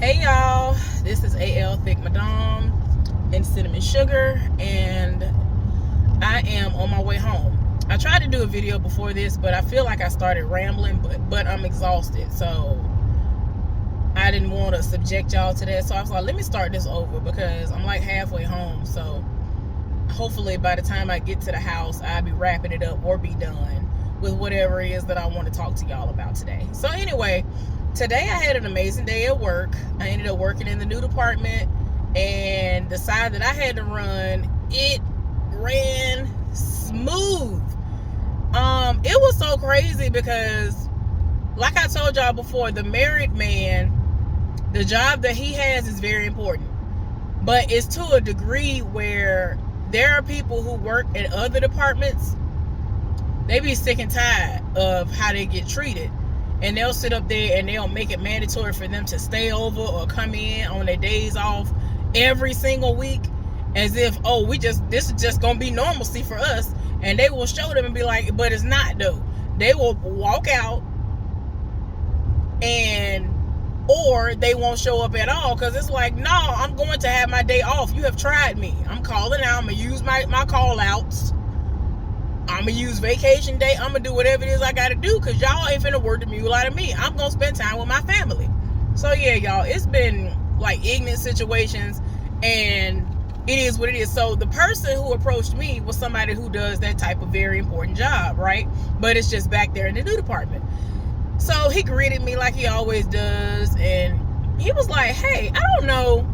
Hey y'all, this is AL Thick Madame and Cinnamon Sugar, and I am on my way home. I tried to do a video before this, but I feel like I started rambling, but I'm exhausted, so I didn't want to subject y'all to that. So I was like, let me start this over because I'm like halfway home. So hopefully by the time I get to the house, I'll be wrapping it up or be done with whatever it is that I want to talk to y'all about today. So anyway, today I had an amazing day at work. I ended up working in the new department, and the side that I had to run, it ran smooth. It was so crazy because, like I told y'all before, the married man, the job that he has is very important, but it's to a degree where there are people who work in other departments. They be sick and tired of how they get treated, and they'll sit up there and they'll make it mandatory for them to stay over or come in on their days off every single week, as if, oh, this is just gonna be normalcy for us. And they will show them and be like, but it's not though. They will walk out, and or they won't show up at all because it's like, no, I'm going to have my day off. You have tried me. I'm calling out. I'm gonna use my call outs. I'm gonna use vacation day. I'm gonna do whatever it is I gotta do because y'all ain't finna work the mule out of me. I'm gonna spend time with my family. So yeah, y'all, it's been like ignorant situations, and it is what it is. So the person who approached me was somebody who does that type of very important job, right? But it's just back there in the new department. So he greeted me like he always does, and he was like, hey, I don't know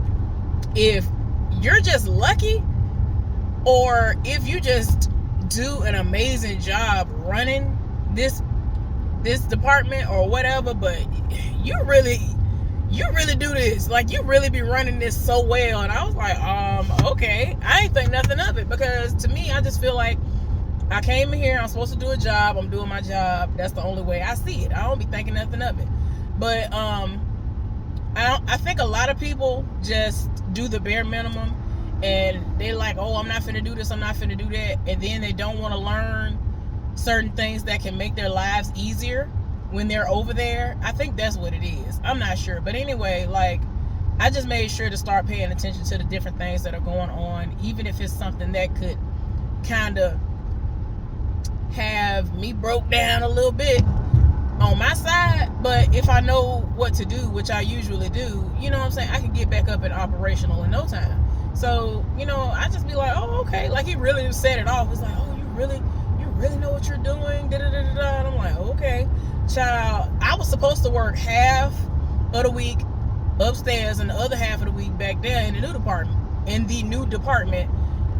if you're just lucky or if you just do an amazing job running this department or whatever, but you really do this. Like, you really be running this so well. And I was like, okay. I ain't think nothing of it, because to me, I just feel like I came in here, I'm supposed to do a job, I'm doing my job. That's the only way I see it. I don't be thinking nothing of it. But I think a lot of people just do the bare minimum, and they're like, oh, I'm not finna do this, I'm not finna do that, and then they don't want to learn certain things that can make their lives easier when they're over there. I think that's what it is. I'm not sure. But anyway, like, I just made sure to start paying attention to the different things that are going on, even if it's something that could kind of have me broke down a little bit on my side. But if I know what to do, which I usually do, you know what I'm saying, I can get back up and operational in no time. So, you know, I just be like, oh, okay. Like, he really set it off. It's like, oh, you really know what you're doing? And I'm like, okay. Child, I was supposed to work half of the week upstairs and the other half of the week back there in the new department.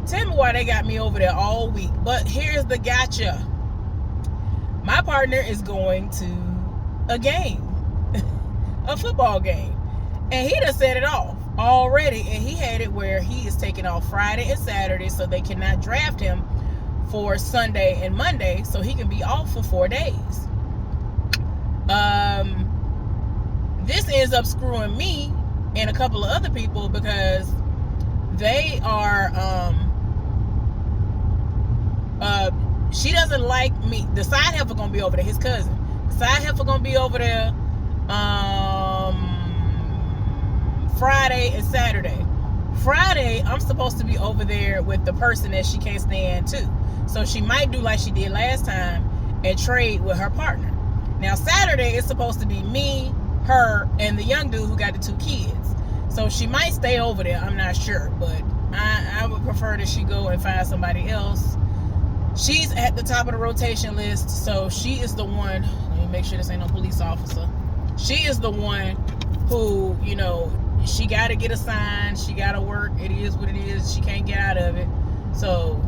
Tell me why they got me over there all week. But here's the gotcha. My partner is going to a game, a football game, and he done set it off already, and he had it where he is taking off Friday and Saturday, so they cannot draft him for Sunday and Monday, so he can be off for 4 days. This ends up screwing me and a couple of other people because they are she doesn't like me. The side heifer gonna be over there, his cousin. The side heifer gonna be over there Friday and Saturday. Friday, I'm supposed to be over there with the person that she can't stand too. So she might do like she did last time and trade with her partner. Now Saturday is supposed to be me, her, and the young dude who got the 2 kids. So she might stay over there, I'm not sure, but I would prefer that she go and find somebody else. She's at the top of the rotation list, so she is the one, let me make sure this ain't no police officer. She is the one who, you know, she got to get assigned, she got to work, it is what it is, she can't get out of it. So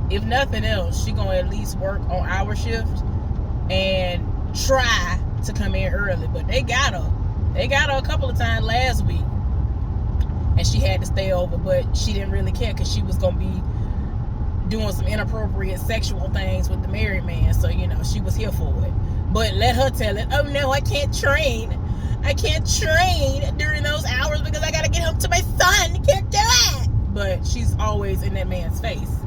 if nothing else, she gonna at least work on our shift and try to come in early. But they got her a couple of times last week, and she had to stay over, but she didn't really care because she was gonna be doing some inappropriate sexual things with the married man. So, you know, she was here for it. But let her tell it, oh no, I can't train during those hours because I gotta get home to my son. Can't do it. But she's always in that man's face.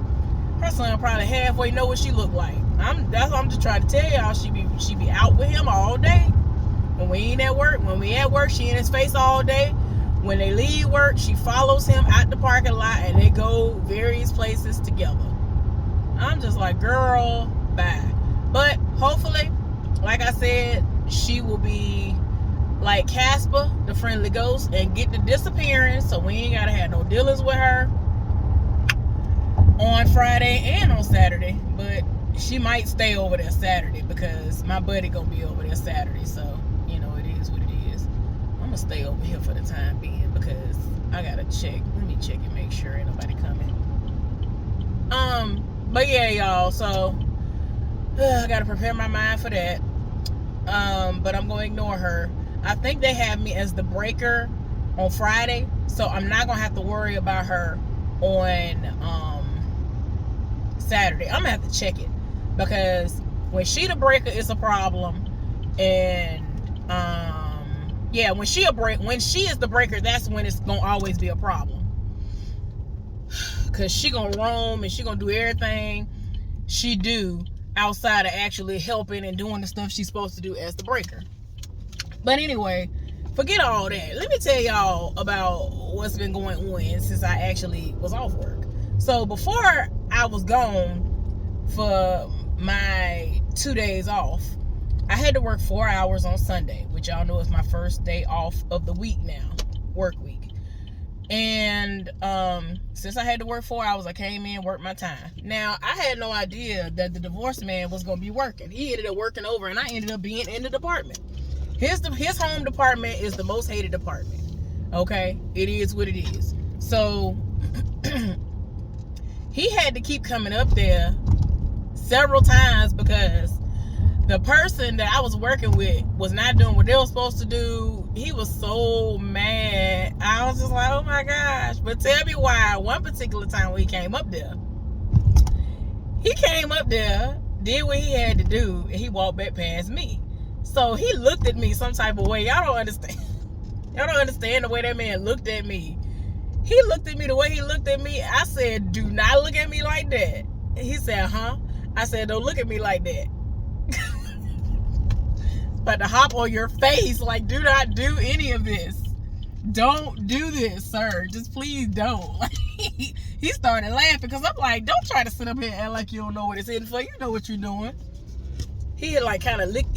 Her son probably halfway know what she look like. I'm just trying to tell y'all, she be out with him all day. When we ain't at work, when we at work, she in his face all day. When they leave work, she follows him out the parking lot and they go various places together. I'm just like, girl, bye. But hopefully, like I said, she will be like Casper, the friendly ghost, and get the disappearing, so we ain't gotta have no dealings with her on Friday and on Saturday. But she might stay over there Saturday because my buddy gonna be over there Saturday, so you know, it is what it is. I'm gonna stay over here for the time being because I gotta check. Let me check and make sure ain't nobody coming. But yeah, y'all, so I gotta prepare my mind for that. But I'm gonna ignore her. I think they have me as the breaker on Friday, so I'm not gonna have to worry about her on Saturday. I'm gonna have to check it because when she the breaker, it's a problem, and yeah, when she is the breaker, that's when it's gonna always be a problem. Cause she gonna roam and she gonna do everything she do outside of actually helping and doing the stuff she's supposed to do as the breaker. But anyway, forget all that. Let me tell y'all about what's been going on since I actually was off work. So before I was gone for my 2 days off, I had to work 4 hours on Sunday, which y'all know is my first day off of the week now, work week. And since I had to work 4 hours, I came in, worked my time. Now, I had no idea that the divorce man was going to be working. He ended up working over, and I ended up being in the department. His home department is the most hated department. Okay? It is what it is. So, he had to keep coming up there several times because the person that I was working with was not doing what they were supposed to do. He was so mad. I was just like, oh my gosh. But tell me why. One particular time when he came up there, did what he had to do, and he walked back past me. So he looked at me some type of way. Y'all don't understand. Y'all don't understand the way that man looked at me. He looked at me the way he looked at me. I said, do not look at me like that. He said, huh? I said, don't look at me like that. But to hop on your face, like, do not do any of this. Don't do this, sir. Just please don't. He started laughing because I'm like, don't try to sit up here and act like you don't know what it's in for. You know what you're doing. He had like kind of licked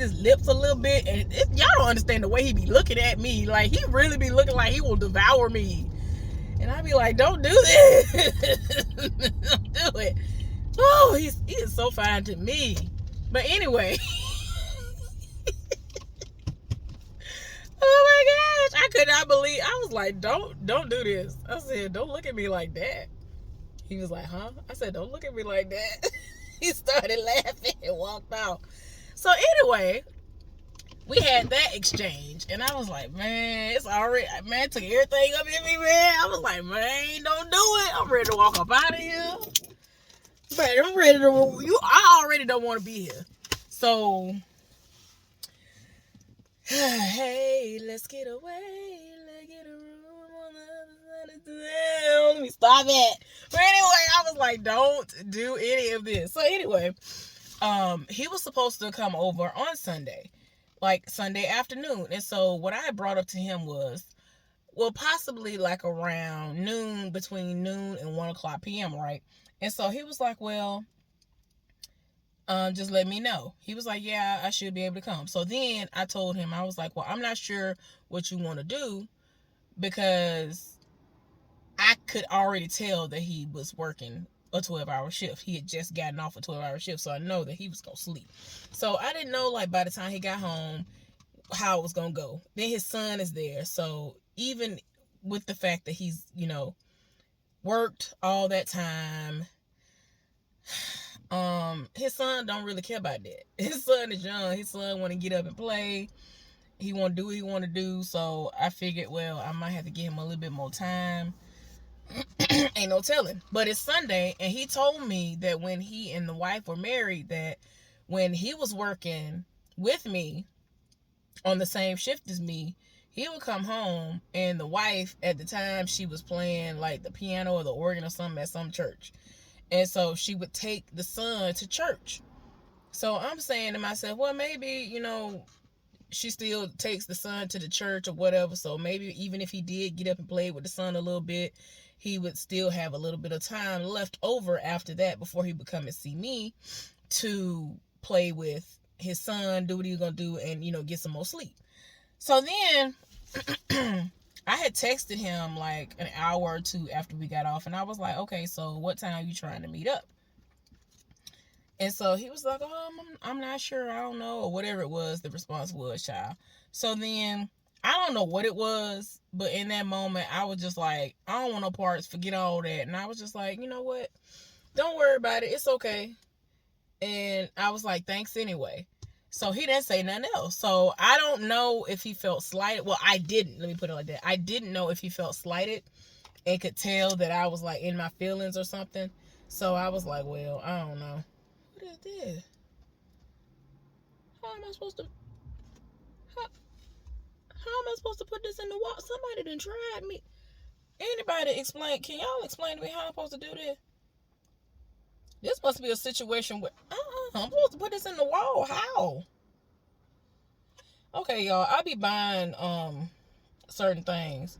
his lips a little bit, and y'all don't understand the way he be looking at me. Like, he really be looking like he will devour me, and I be like, don't do this. Don't do it. Oh, he is so fine to me. But anyway. Oh my gosh, I could not believe. I was like, don't do this. I said, don't look at me like that. He was like, huh? I said, don't look at me like that. He started laughing and walked out. So anyway, we had that exchange, and I was like, man, it's already, man, it took everything up in me, man. I was like, man, don't do it. I'm ready to walk up out of here. But I'm ready to, I already don't want to be here. So, hey, let's get away. Let's get a room on the other side of town. Let me stop it. But anyway, I was like, don't do any of this. So anyway, he was supposed to come over on Sunday, like Sunday afternoon. And so what I brought up to him was, well, possibly like around noon, between noon and 1 o'clock p.m., right? And so he was like, well, just let me know. He was like, yeah, I should be able to come. So then I told him, I was like, well, I'm not sure what you want to do, because I could already tell that he was working a 12-hour shift. He had just gotten off a 12-hour shift, so I know that he was going to sleep. So I didn't know, like, by the time he got home, how it was going to go. Then his son is there. So even with the fact that he's, worked all that time, his son don't really care about that. His son is young. His son want to get up and play. He want to do what he want to do. So I figured, well, I might have to give him a little bit more time. Ain't no telling. But it's Sunday, and he told me that when he and the wife were married, that when he was working with me on the same shift as me, he would come home, and the wife, at the time, she was playing like the piano or the organ or something at some church. And so she would take the son to church. So I'm saying to myself, well, maybe, she still takes the son to the church or whatever. So maybe even if he did get up and play with the son a little bit, he would still have a little bit of time left over after that before he would come and see me to play with his son, do what he was going to do, and, get some more sleep. So then I had texted him like an hour or two after we got off, and I was like, okay, so what time are you trying to meet up? And so he was like, oh, I'm not sure, I don't know, or whatever it was, the response was, child. So then, I don't know what it was, but in that moment, I was just like, I don't want no parts, forget all that. And I was just like, you know what? Don't worry about it, it's okay. And I was like, thanks anyway. So he didn't say nothing else. So I don't know if he felt slighted. Well, I didn't. Let me put it like that. I didn't know if he felt slighted and could tell that I was like in my feelings or something. So I was like, well, I don't know. What is this? How am I supposed to... How am I supposed to put this in the wall? Somebody done tried me. Anybody explain... Can y'all explain to me how I'm supposed to do this? This must be a situation where... I'm supposed to put this in the wall. How? Okay, y'all. I be buying certain things.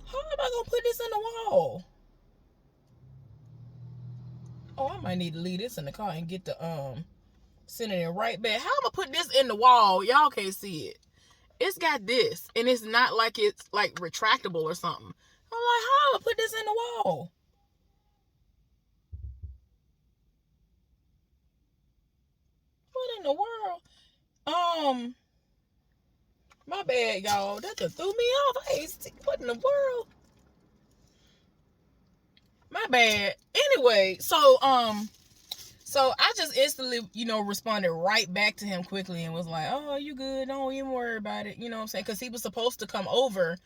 How am I gonna put this in the wall? Oh, I might need to leave this in the car and get the send it right back. How am I put this in the wall? Y'all can't see it. It's got this, and it's not like it's like retractable or something. I'm like, how am I put this in the wall? What in the world? My bad, y'all. That just threw me off. Hey, what in the world? My bad. Anyway, so I just instantly, responded right back to him quickly and was like, oh, you good? Don't even worry about it. You know what I'm saying? Because he was supposed to come over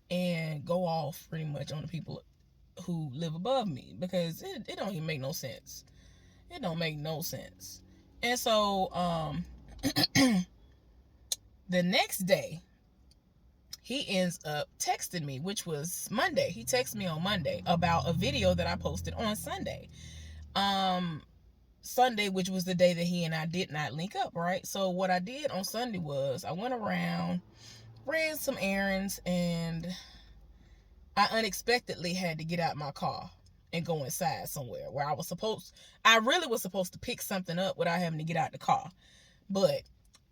and go off pretty much on the people who live above me, because it don't even make no sense. It don't make no sense. And so the next day, he ends up texting me, which was Monday. He texted me on Monday about a video that I posted on Sunday. Sunday, which was the day that he and I did not link up, right? So what I did on Sunday was I went around, ran some errands, and I unexpectedly had to get out my car and go inside somewhere where I really was supposed to pick something up without having to get out the car. But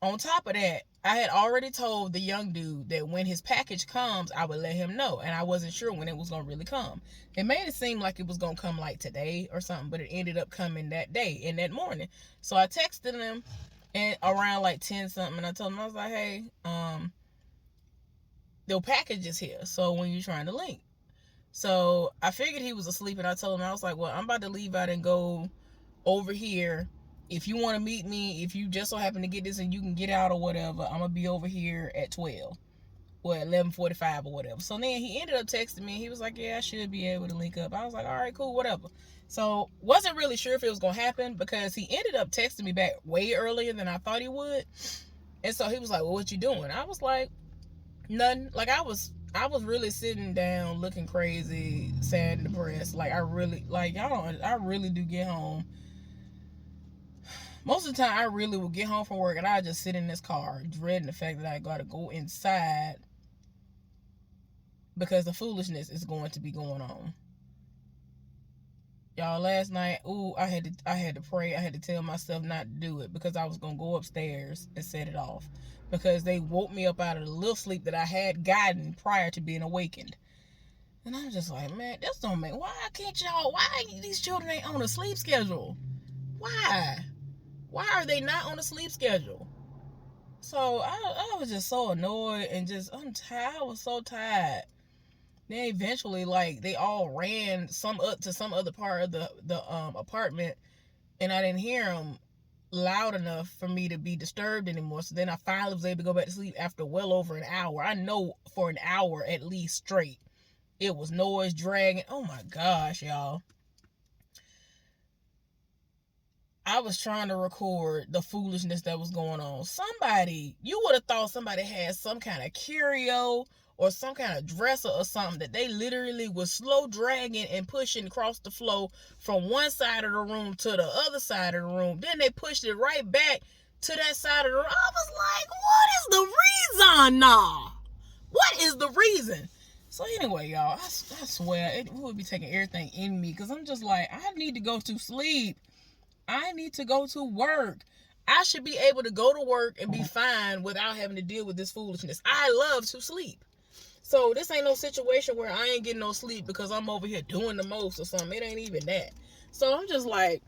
on top of that, I had already told the young dude that when his package comes, I would let him know. And I wasn't sure when it was going to really come. It made it seem like it was going to come like today or something, but it ended up coming that day and that morning. So I texted him and around like 10 something, and I told him, I was like, hey, the package is here. So when you're trying to link. So I figured he was asleep, and I told him, I was like, well, I'm about to leave out and go over here. If you want to meet me, if you just so happen to get this and you can get out or whatever, I'm going to be over here at 12 or 11:45 or whatever. So then he ended up texting me. He was like, yeah, I should be able to link up. I was like, all right, cool, whatever. So wasn't really sure if it was going to happen, because he ended up texting me back way earlier than I thought he would. And so he was like, well, what you doing? I was like, nothing. Like I was really sitting down looking crazy, sad and depressed. Like I really do get home. Most of the time, I really would get home from work and I just sit in this car, dreading the fact that I got to go inside because the foolishness is going to be going on. Y'all, last night, I had to pray. I had to tell myself not to do it because I was going to go upstairs and set it off, because they woke me up out of the little sleep that I had gotten prior to being awakened. And I'm just like, man, this don't make... Why these children ain't on a sleep schedule? Why are they not on a sleep schedule? So I was just so annoyed and just untired. I was so tired. Then eventually, like, they all ran to some other part of the apartment, and I didn't hear them loud enough for me to be disturbed anymore. So then I finally was able to go back to sleep after well over an hour. I know for an hour at least straight, it was noise, dragging. Oh my gosh, y'all. I was trying to record the foolishness that was going on. You would have thought somebody had some kind of curio or some kind of dresser or something that they literally was slow dragging and pushing across the floor from one side of the room to the other side of the room. Then they pushed it right back to that side of the road. I was like, what is the reason? Nah. What is the reason? So anyway, y'all, I swear it would be taking everything in me because I'm just like, I need to go to sleep. I need to go to work. I should be able to go to work and be fine without having to deal with this foolishness. I love to sleep. So this ain't no situation where I ain't getting no sleep because I'm over here doing the most or something. It ain't even that. So I'm just like,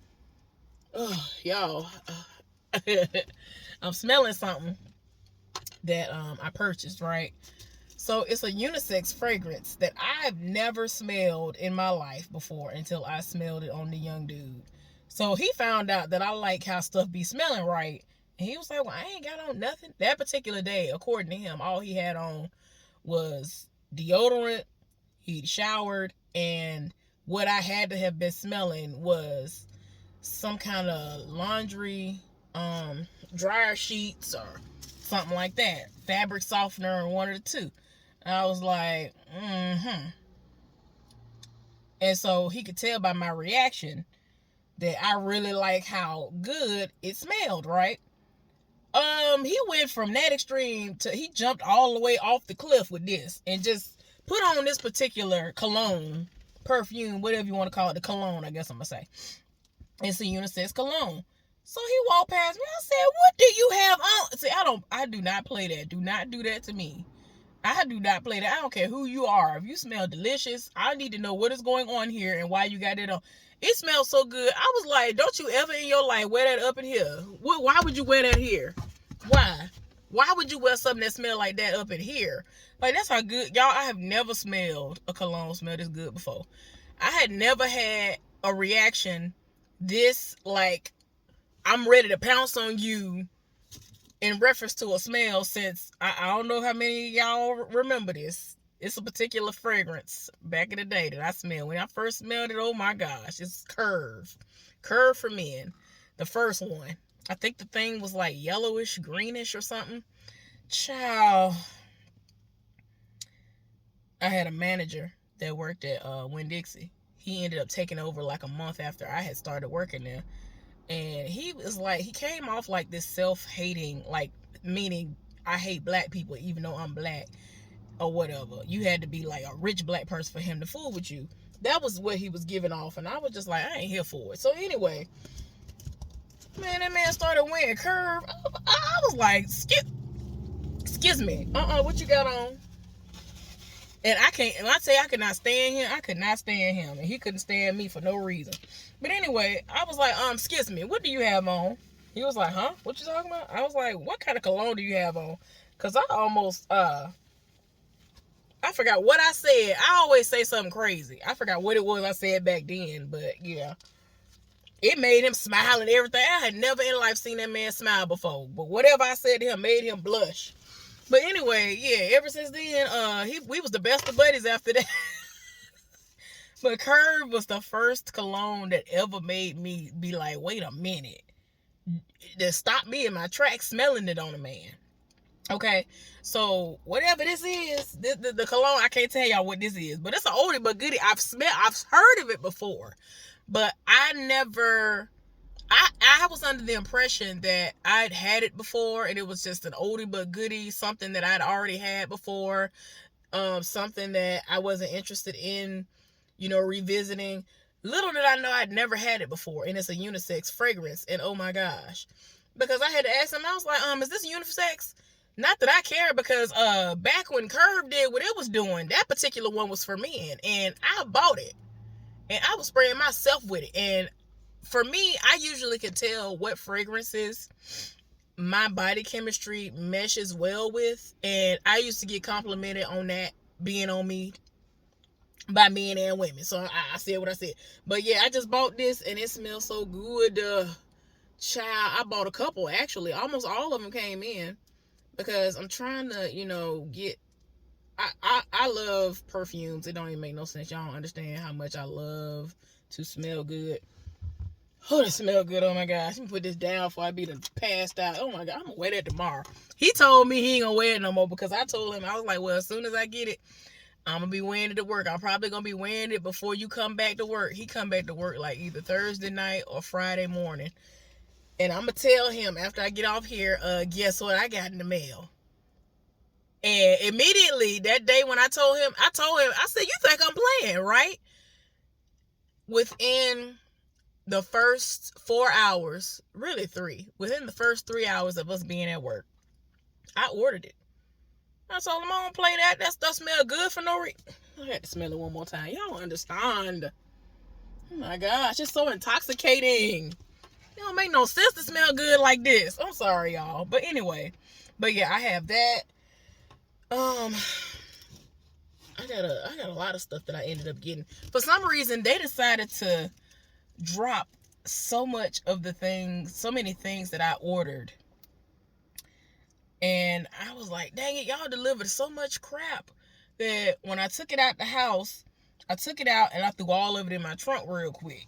oh, y'all, I'm smelling something that I purchased, right? So it's a unisex fragrance that I've never smelled in my life before until I smelled it on the young dude. So he found out that I like how stuff be smelling right. And he was like, well, I ain't got on nothing. That particular day, according to him, all he had on was deodorant. He'd showered. And what I had to have been smelling was some kind of laundry, dryer sheets or something like that. Fabric softener or one of the two. I was like, And so he could tell by my reaction that I really like how good it smelled, right? He went from that extreme to he jumped all the way off the cliff with this and just put on this particular cologne, perfume, whatever you want to call it, the cologne, I guess I'm gonna say. It's a unisex cologne. So he walked past me. I said, what do you have on? See, I do not play that. Do not do that to me. I do not play that. I don't care who you are. If you smell delicious, I need to know what is going on here and why you got it on. It smells so good. I was like, don't you ever in your life wear that up in here? Why would you wear that here? Why? Why would you wear something that smell like that up in here? Like, that's how good. Y'all, I have never smelled a cologne smell this good before. I had never had a reaction this, like, I'm ready to pounce on you in reference to a smell since I don't know how many of y'all remember this. It's a particular fragrance back in the day that I smelled. When I first smelled it, oh my gosh, it's Curve. Curve for Men. The first one. I think the thing was like yellowish, greenish or something. Child. I had a manager that worked at Winn-Dixie. He ended up taking over like a month after I had started working there. And he was like, he came off like this self-hating, like, meaning I hate black people even though I'm black or whatever. You had to be like a rich black person for him to fool with you. That was what he was giving off. And I was just like, I ain't here for it. So anyway, man, that man started wearing Curve. I was like, excuse me. What you got on? And when I say I could not stand him, I could not stand him. And he couldn't stand me for no reason. But anyway, I was like, excuse me, what do you have on? He was like, huh? What you talking about? I was like, what kind of cologne do you have on? Because I almost, I forgot what I said. I always say something crazy. I forgot what it was I said back then. But yeah, it made him smile and everything. I had never in life seen that man smile before. But whatever I said to him made him blush. But anyway, yeah, ever since then, we was the best of buddies after that. But Curve was the first cologne that ever made me be like, wait a minute. That stopped me in my tracks smelling it on a man. Okay, so whatever this is, the cologne, I can't tell y'all what this is, but it's an oldie but goodie. I've heard of it before, but I was under the impression that I'd had it before and it was just an oldie but goodie, something that I'd already had before, something that I wasn't interested in, revisiting. Little did I know I'd never had it before, and it's a unisex fragrance, and oh my gosh. Because I had to ask him, I was like, is this unisex? Not that I care, because back when Curve did what it was doing, that particular one was for men, and I bought it. And I was spraying myself with it, and for me, I usually can tell what fragrances my body chemistry meshes well with, and I used to get complimented on that being on me by men and women. So I said what I said. But yeah, I just bought this and it smells so good. Child, I bought a couple actually. Almost all of them came in because I'm trying to, get. I love perfumes. It don't even make no sense. Y'all don't understand how much I love to smell good. Oh, it smell good. Oh my gosh. Let me put this down before I be passed out. Oh my God. I'm gonna wear that tomorrow. He told me he ain't gonna wear it no more because I told him, I was like, well, as soon as I get it, I'm gonna be wearing it to work. I'm probably gonna be wearing it before you come back to work. He come back to work like either Thursday night or Friday morning. And I'm going to tell him after I get off here, guess what I got in the mail? And immediately that day when I told him, I said, you think I'm playing, right? Within the first 4 hours, really 3, within the first 3 hours of us being at work, I ordered it. I told him I don't play that. That stuff smell good for no reason. I had to smell it one more time. Y'all don't understand. Oh my gosh, it's so intoxicating. It don't make no sense to smell good like this. I'm sorry, y'all. But anyway, yeah, I have that. I got a lot of stuff that I ended up getting. For some reason, they decided to drop so many things that I ordered. And I was like, dang it, y'all delivered so much crap that when I took it out the house, I took it out and I threw all of it in my trunk real quick.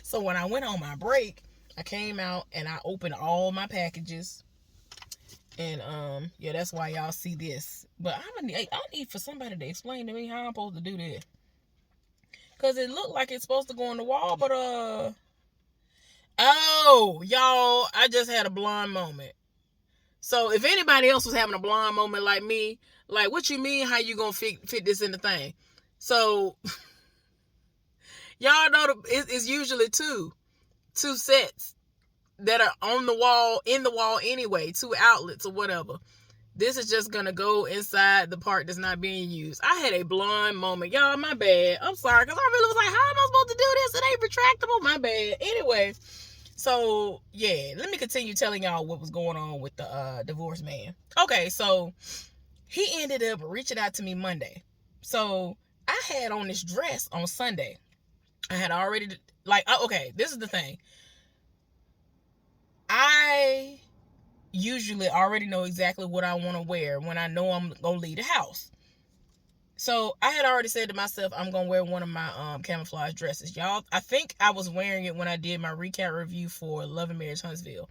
So when I went on my break, I came out and I opened all my packages. And yeah, that's why y'all see this. But I need for somebody to explain to me how I'm supposed to do that. Cause it looked like it's supposed to go on the wall, but oh, y'all, I just had a blonde moment. So if anybody else was having a blonde moment like me, like, what you mean, how you gonna fit this in the thing? So y'all know it's usually two sets that are on the wall, in the wall anyway, 2 outlets or whatever. This is just gonna go inside the part that's not being used. I had a blonde moment. Y'all, my bad. I'm sorry, because I really was like, how am I supposed to do this? It ain't retractable. My bad. Anyway, so yeah, let me continue telling y'all what was going on with the divorced man. Okay, so he ended up reaching out to me Monday. So I had on this dress on Sunday. I had already, okay, this is the thing. I usually already know exactly what I want to wear when I know I'm going to leave the house. So I had already said to myself, I'm going to wear one of my camouflage dresses. Y'all, I think I was wearing it when I did my recap review for Love and Marriage Huntsville.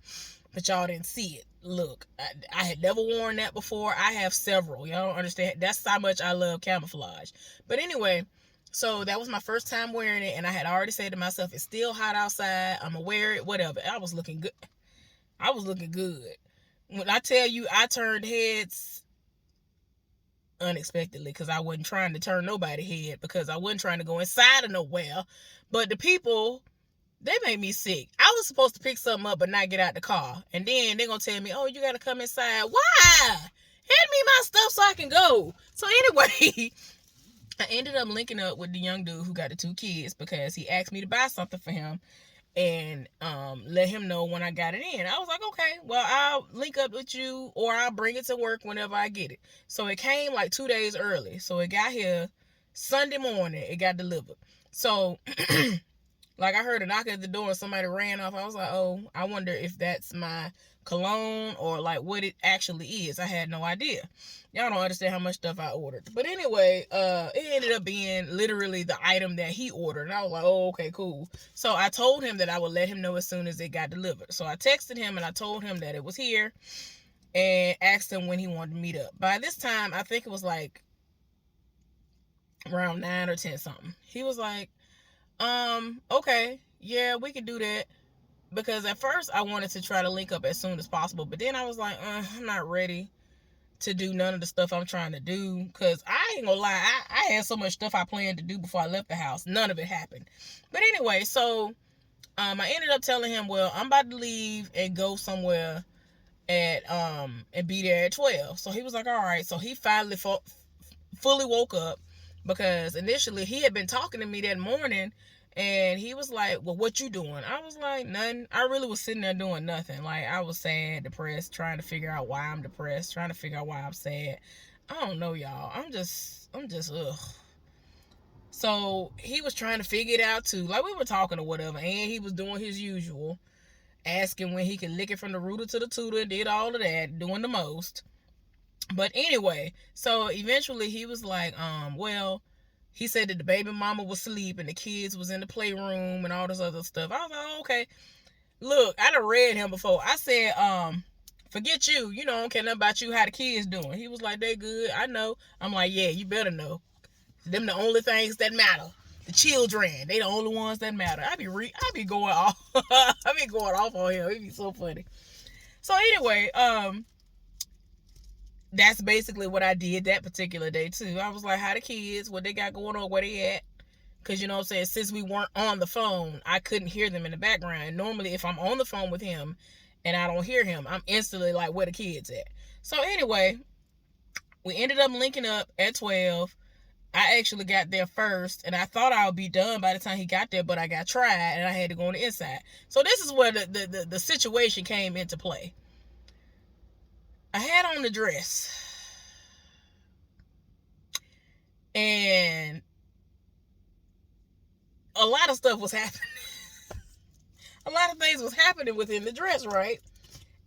But y'all didn't see it. Look, I had never worn that before. I have several. Y'all don't understand. That's how much I love camouflage. But anyway, so that was my first time wearing it. And I had already said to myself, it's still hot outside. I'm going to wear it, whatever. I was looking good. When I tell you I turned heads unexpectedly, because I wasn't trying to turn nobody's head, because I wasn't trying to go inside of nowhere. But the people, they made me sick. I was supposed to pick something up but not get out the car. And then they're going to tell me, oh, you got to come inside. Why? Hand me my stuff so I can go. So anyway, I ended up linking up with the young dude who got the 2 kids because he asked me to buy something for him and let him know when I got it in. I was like, okay, well, I'll link up with you or I'll bring it to work whenever I get it. So it came like 2 days early. So it got here Sunday morning. It got delivered. So like I heard a knock at the door and somebody ran off. I was like, oh, I wonder if that's my cologne or like what it actually is. I had no idea. Y'all don't understand how much stuff I ordered. But anyway, it ended up being literally the item that he ordered. And I was like, oh, okay, cool. So I told him that I would let him know as soon as it got delivered. So I texted him and I told him that it was here and asked him when he wanted to meet up. By this time, I think it was like around 9 or 10 something. He was like, okay, yeah, we can do that. Because at first I wanted to try to link up as soon as possible. But then I was like, I'm not ready to do none of the stuff I'm trying to do. Because I ain't gonna lie, I had so much stuff I planned to do before I left the house. None of it happened. But anyway, so I ended up telling him, well, I'm about to leave and go somewhere at and be there at 12. So he was like, all right. So he finally fully woke up, because initially he had been talking to me that morning. And he was like, well, what you doing? I was like, nothing. I really was sitting there doing nothing. Like, I was sad, depressed, trying to figure out why I'm depressed, trying to figure out why I'm sad. I don't know, y'all. I'm just, ugh. So he was trying to figure it out too. Like, we were talking or whatever. And he was doing his usual, asking when he could lick it from the rooter to the tutor, did all of that, doing the most. But anyway, so eventually he was like, well, he said that the baby mama was asleep and the kids was in the playroom and all this other stuff. I was like, oh, okay. Look, I done read him before. I said, forget you. You know, I don't care nothing about you, how the kids doing. He was like, they good. I know. I'm like, yeah, you better know. Them the only things that matter. The children, they the only ones that matter. I be going off. I be going off on him. It be so funny. So anyway, that's basically what I did that particular day too. I was like, how the kids, what they got going on, where they at? Because, you know what I'm saying, since we weren't on the phone, I couldn't hear them in the background. And normally, if I'm on the phone with him and I don't hear him, I'm instantly like, where the kids at? So anyway, we ended up linking up at 12. I actually got there first, and I thought I would be done by the time he got there, but I got tried, and I had to go on the inside. So this is where the situation came into play. I had on the dress, and a lot of stuff was happening. A lot of things was happening within the dress, right?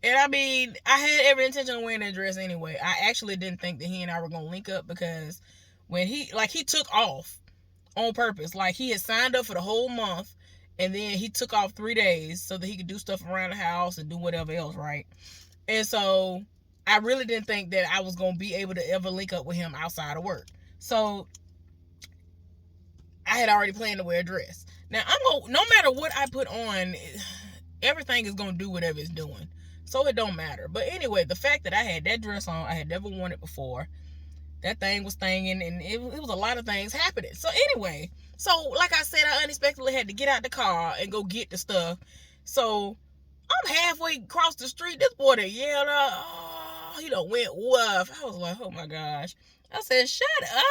And I mean, I had every intention of wearing that dress anyway. I actually didn't think that he and I were gonna link up, because when he took off on purpose. Like, he had signed up for the whole month, and then he took off 3 days so that he could do stuff around the house and do whatever else, right? And so I really didn't think that I was gonna be able to ever link up with him outside of work. So I had already planned to wear a dress. Now, no matter what I put on, everything is gonna do whatever it's doing. So it don't matter. But anyway, the fact that I had that dress on, I had never worn it before. That thing was thinging, and it was a lot of things happening. So anyway, like I said, I unexpectedly had to get out the car and go get the stuff. So I'm halfway across the street. This boy that yelled, he done went woof. I was like, oh my gosh. I said, shut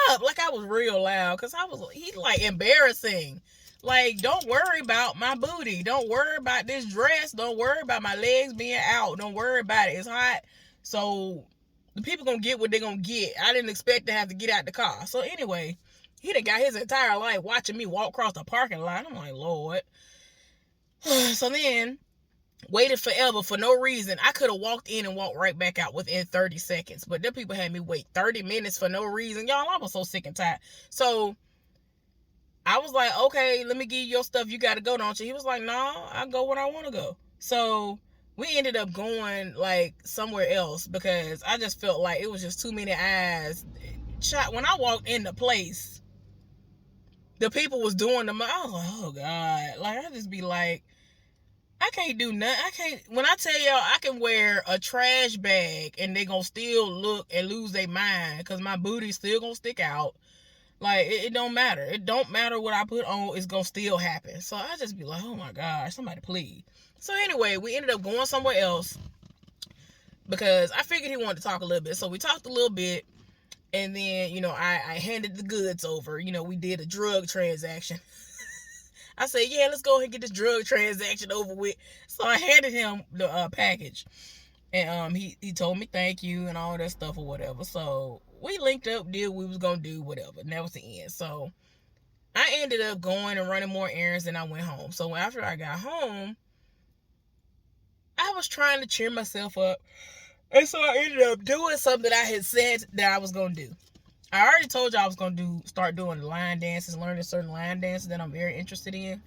up. Like, I was real loud, because he's like embarrassing. Like, don't worry about my booty. Don't worry about this dress. Don't worry about my legs being out. Don't worry about it. It's hot. So the people gonna get what they gonna get. I didn't expect to have to get out the car. So anyway, he done got his entire life watching me walk across the parking lot. I'm like, Lord. So then, waited forever for no reason. I could have walked in and walked right back out within 30 seconds. But them people had me wait 30 minutes for no reason. Y'all, I was so sick and tired. So I was like, okay, let me give you your stuff. You got to go, don't you? He was like, no, I go when I want to go. So we ended up going like somewhere else, because I just felt like it was just too many eyes. When I walked in the place, the people was doing them. I was like, oh God. Like, I just be like, I can't do nothing. When I tell y'all, I can wear a trash bag and they gonna still look and lose their mind, because my booty's still gonna stick out. Like, it don't matter. It don't matter what I put on. It's gonna still happen. So I just be like, oh my gosh, somebody please. So anyway, we ended up going somewhere else, because I figured he wanted to talk a little bit. So we talked a little bit, and then, you know, I handed the goods over. You know, we did a drug transaction. I said, yeah, let's go ahead and get this drug transaction over with. So I handed him the package. And he told me thank you and all that stuff or whatever. So we linked up, did what we was going to do, whatever. And that was the end. So I ended up going and running more errands, and I went home. So after I got home, I was trying to cheer myself up. And so I ended up doing something that I had said that I was going to do. I already told you I was going to start doing line dances, learning certain line dances that I'm very interested in.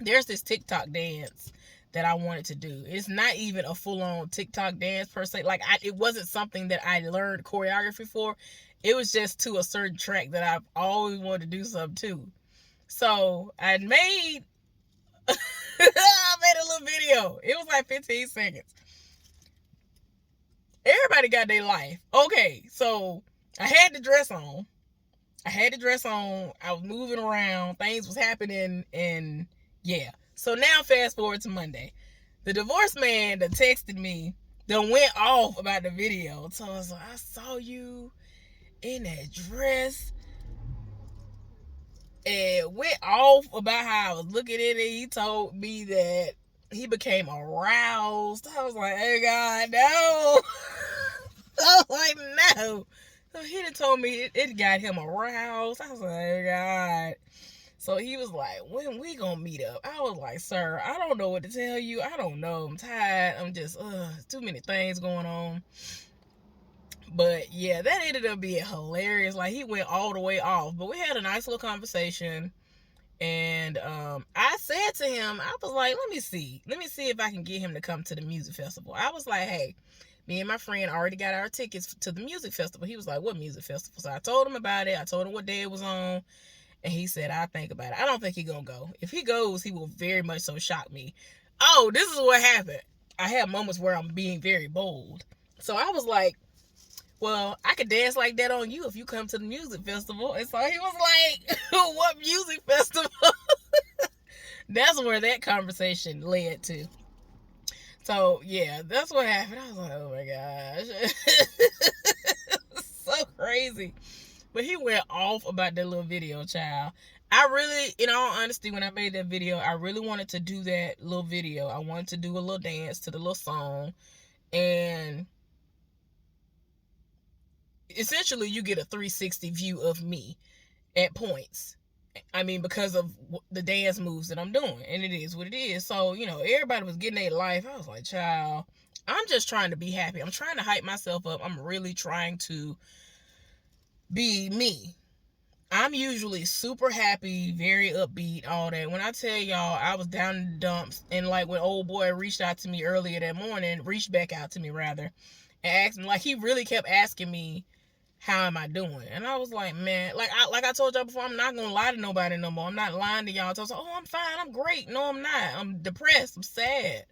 There's this TikTok dance that I wanted to do. It's not even a full-on TikTok dance per se. Like, it wasn't something that I learned choreography for. It was just to a certain track that I've always wanted to do something to. So I made a little video. It was like 15 seconds. Everybody got their life. Okay, so I had the dress on. I was moving around. Things was happening, and yeah. So now fast forward to Monday. The divorced man that texted me done went off about the video. So I was like, I saw you in that dress. And went off about how I was looking at it. He told me that he became aroused. I was like, hey God, no. I was like, no. So he done told me it got him aroused. I was like, oh God. So he was like, when we gonna meet up? I was like, sir, I don't know what to tell you. I don't know. I'm tired. I'm just, too many things going on. But yeah, that ended up being hilarious. Like, he went all the way off. But we had a nice little conversation. And I said to him, I was like, let me see if I can get him to come to the music festival. I was like, hey, me and my friend already got our tickets to the music festival. He was like, what music festival? So I told him about it. I told him what day it was on. And he said, "I think about it." I don't think he gonna go. If he goes, he will very much so shock me. Oh, this is what happened. I have moments where I'm being very bold. So I was like, well, I could dance like that on you if you come to the music festival. And so he was like, what music festival? That's where that conversation led to. So, yeah, that's what happened. I was like, oh my gosh. So crazy. But he went off about that little video, child. I really, in all honesty, when I made that video, I really wanted to do that little video. I wanted to do a little dance to the little song. And essentially, you get a 360 view of me at points. I mean, because of the dance moves that I'm doing. And it is what it is. So, you know, everybody was getting their life. I was like, child, I'm just trying to be happy. I'm trying to hype myself up. I'm really trying to be me. I'm usually super happy, very upbeat, all that. When I tell y'all, I was down in the dumps, and like when old boy reached out to me earlier that morning, reached back out to me rather, and asked me, like he really kept asking me, how am I doing? And I was like, man, like I told y'all before, I'm not gonna lie to nobody no more. I'm not lying to y'all. I was like, oh, I'm fine, I'm great. No, I'm not. I'm depressed. I'm sad.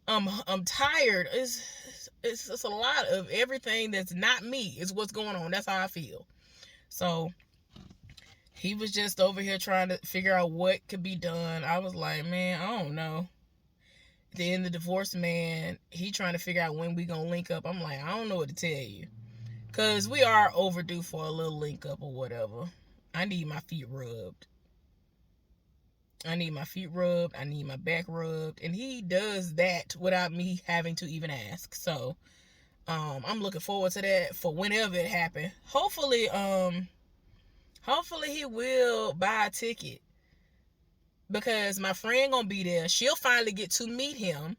I'm tired. It's a lot of everything that's not me. It's what's going on. That's how I feel. So he was just over here trying to figure out what could be done. I was like, man, I don't know. Then the divorced man, he trying to figure out when we gonna link up. I'm like, I don't know what to tell you. Because we are overdue for a little link up or whatever. I need my feet rubbed. I need my feet rubbed. I need my back rubbed. And he does that without me having to even ask. So, I'm looking forward to that for whenever it happens. Hopefully he will buy a ticket. Because my friend gonna be there. She'll finally get to meet him.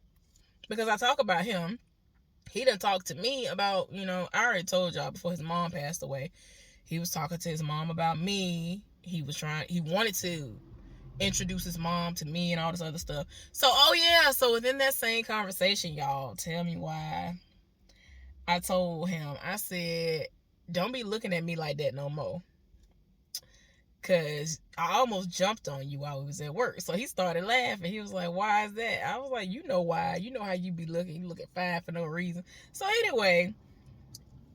Because I talk about him. He done talked to me about, you know, I already told y'all before his mom passed away. He was talking to his mom about me. He wanted to introduce his mom to me and all this other stuff. So, oh yeah, so within that same conversation, y'all, tell me why I told him, I said, don't be looking at me like that no more. Because I almost jumped on you while we was at work. So he started laughing. He was like, why is that? I was like, you know why. You know how you be looking. You looking fine for no reason. So anyway,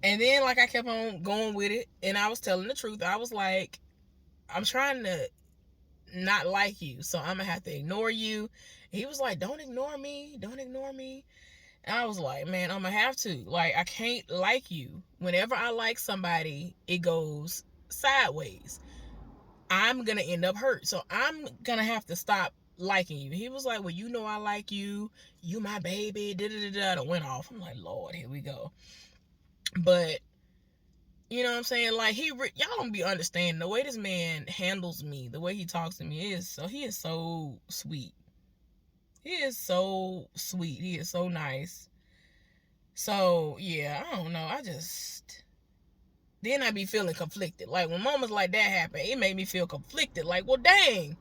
and then like I kept on going with it. And I was telling the truth. I was like, I'm trying to not like you. So I'm going to have to ignore you. He was like, don't ignore me. Don't ignore me. And I was like, man, I'm going to have to. Like, I can't like you. Whenever I like somebody, it goes sideways. I'm going to end up hurt. So I'm going to have to stop liking you. He was like, well, you know I like you. You my baby. Da-da-da-da. It went off. I'm like, Lord, here we go. But, you know what I'm saying? Like, y'all don't be understanding. The way this man handles me, the way he talks to me, he is so sweet. He is so sweet. He is so nice. So, yeah, I don't know. Then I be feeling conflicted. Like, when moments like that happen, it made me feel conflicted. Like, well, dang.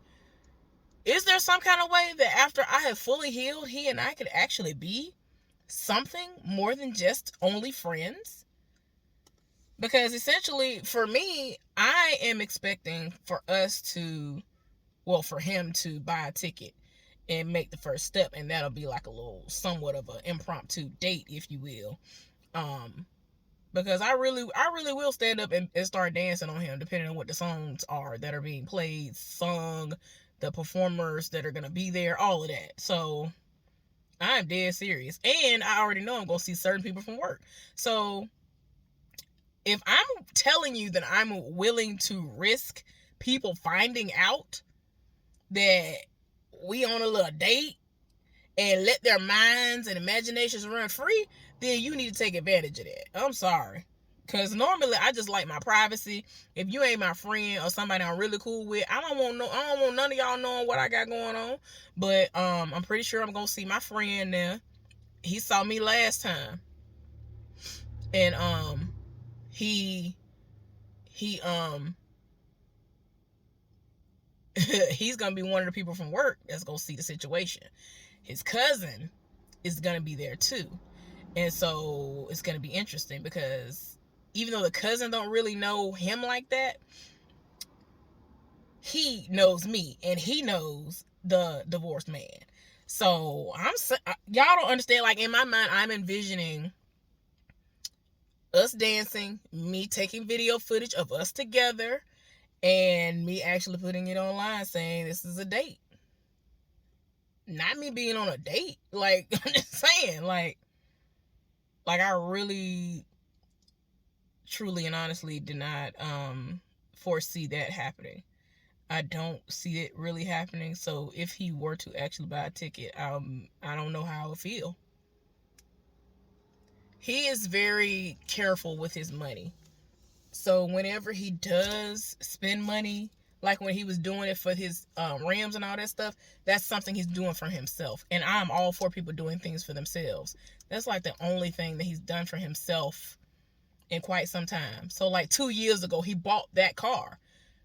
Is there some kind of way that after I have fully healed, he and I could actually be something more than just only friends? Because essentially, for me, I am expecting for him to buy a ticket and make the first step. And that'll be like a little, somewhat of an impromptu date, if you will. Because I really will stand up and start dancing on him, depending on what the songs are that are being played, sung, the performers that are going to be there, all of that. So I'm dead serious. And I already know I'm going to see certain people from work. So if I'm telling you that I'm willing to risk people finding out that we on a little date and let their minds and imaginations run free, then you need to take advantage of that. I'm sorry. Because normally I just like my privacy. If you ain't my friend or somebody I'm really cool with, I don't want none of y'all knowing what I got going on. But I'm pretty sure I'm going to see my friend there. He saw me last time. And he's going to be one of the people from work that's going to see the situation. His cousin is going to be there too. And so it's going to be interesting because even though the cousin don't really know him like that, he knows me and he knows the divorced man. So y'all don't understand. Like, in my mind, I'm envisioning us dancing, me taking video footage of us together, and me actually putting it online saying this is a date. Not me being on a date. Like, I'm just saying, like I really, truly, and honestly did not foresee that happening. I don't see it really happening. So if he were to actually buy a ticket, I don't know how I would feel. He is very careful with his money. So whenever he does spend money, like when he was doing it for his Rams and all that stuff, that's something he's doing for himself. And I'm all for people doing things for themselves. That's like the only thing that he's done for himself in quite some time. So like 2 years ago, he bought that car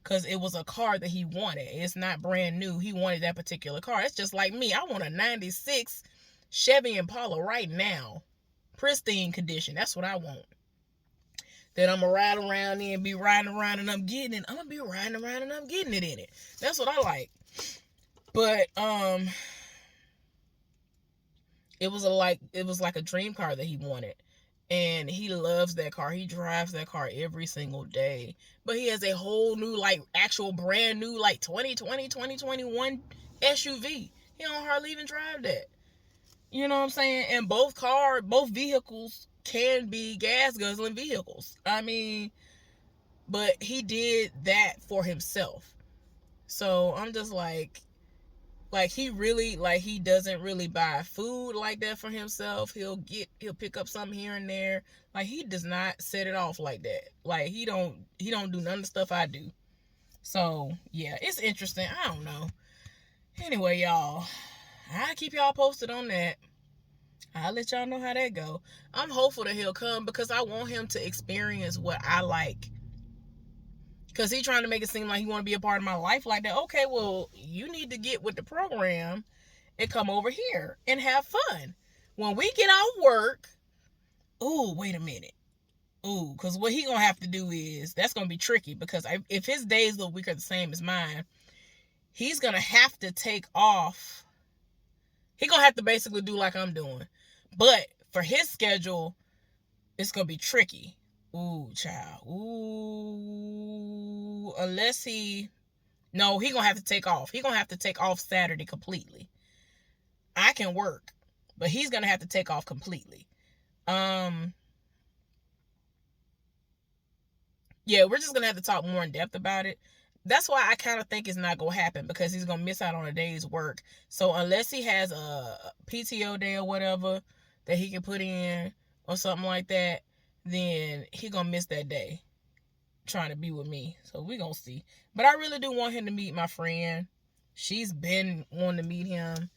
because it was a car that he wanted. It's not brand new. He wanted that particular car. It's just like me. I want a 96 Chevy Impala right now. Pristine condition. That's what I want. That I'm going to ride around in, be riding around and I'm getting it. I'm going to be riding around and I'm getting it in it. That's what I like. But it was like a dream car that he wanted. And he loves that car. He drives that car every single day. But he has a whole new, like, actual brand new, like, 2021 SUV. He don't hardly even drive that. You know what I'm saying? And both vehicles can be gas guzzling vehicles. I mean, but he did that for himself. So I'm just like he really, like, he doesn't really buy food like that for himself. He'll pick up something here and there. Like, he does not set it off like that. Like, he don't do none of the stuff I do. So yeah, it's interesting. I don't know. Anyway, y'all, I'll keep y'all posted on that. I'll let y'all know how that go. I'm hopeful that he'll come because I want him to experience what I like. Because he's trying to make it seem like he want to be a part of my life like that. Okay, well, you need to get with the program and come over here and have fun. When we get off work, ooh, wait a minute. Ooh, because what he going to have to do is, that's going to be tricky because if his days of the week are the same as mine, he's going to have to take off. He's going to have to basically do like I'm doing. But for his schedule, it's going to be tricky. Ooh, child. Ooh. Unless he going to have to take off. He's going to have to take off Saturday completely. I can work, but he's going to have to take off completely. Yeah, we're just going to have to talk more in depth about it. That's why I kind of think it's not going to happen because he's going to miss out on a day's work. So unless he has a PTO day or whatever that he can put in or something like that, then he going to miss that day trying to be with me. So we going to see. But I really do want him to meet my friend. She's been wanting to meet him.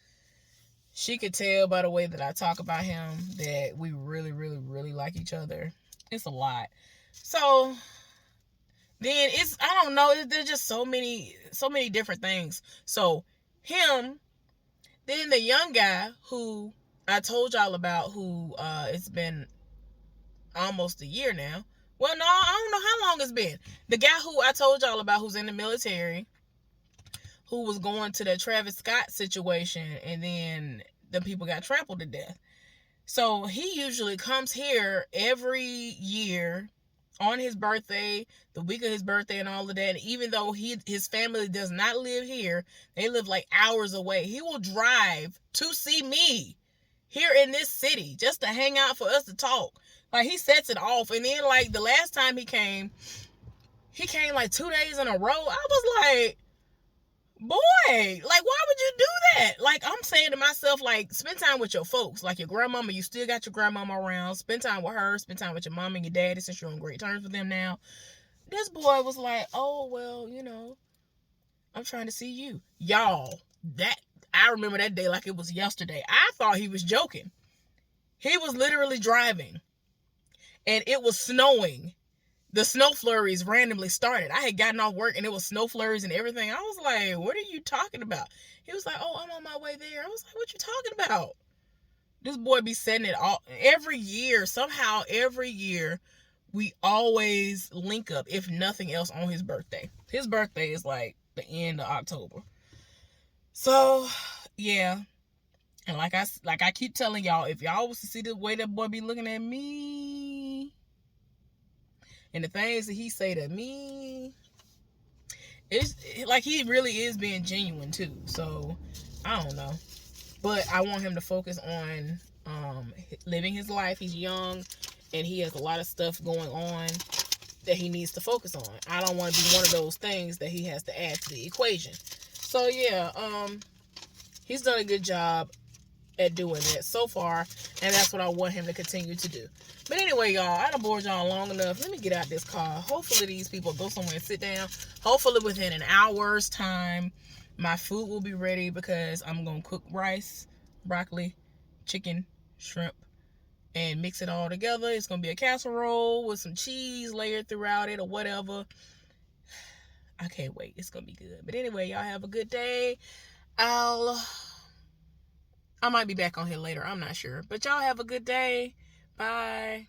She could tell by the way that I talk about him that we really, really, really like each other. It's a lot. So then I don't know, there's just so many different things. So him, then the young guy who I told y'all about, who it's been almost a year now. Well, no, I don't know how long it's been. The guy who I told y'all about, who's in the military, who was going to the Travis Scott situation, and then the people got trampled to death. So he usually comes here every year on his birthday, the week of his birthday and all of that. And even though his family does not live here, they live like hours away, he will drive to see me here in this city just to hang out for us to talk. Like, he sets it off. And then, like, the last time he came like 2 days in a row. I was like, boy, like, why would you do that? Like, I'm saying to myself, like, spend time with your folks. Like, your grandmama, you still got your grandmama around. Spend time with her. Spend time with your mom and your daddy since you're on great terms with them now. This boy was like, oh, well, you know, I'm trying to see you. Y'all, I remember that day like it was yesterday. I thought he was joking. He was literally driving. And it was snowing. The snow flurries randomly started. I had gotten off work and it was snow flurries and everything. I was like, what are you talking about? He was like, oh, I'm on my way there. I was like, what you talking about? This boy be setting it all. Every year, somehow every year, we always link up, if nothing else, on his birthday. His birthday is like the end of October. So, yeah. And like I keep telling y'all, if y'all was to see the way that boy be looking at me and the things that he say to me, it's like he really is being genuine too. So I don't know, but I want him to focus on living his life. He's young and he has a lot of stuff going on that he needs to focus on. I don't want to be one of those things that he has to add to the equation. So yeah, he's done a good job at doing that so far, and that's what I want him to continue to do. But anyway, y'all, I done bored y'all long enough. Let me get out this car. Hopefully these people go somewhere and sit down. Hopefully within an hour's time my food will be ready, because I'm gonna cook rice, broccoli, chicken, shrimp, and mix it all together. It's gonna be a casserole with some cheese layered throughout it or whatever. I can't wait. It's gonna be good. But anyway, y'all have a good day. I might be back on here later. I'm not sure. But y'all have a good day. Bye.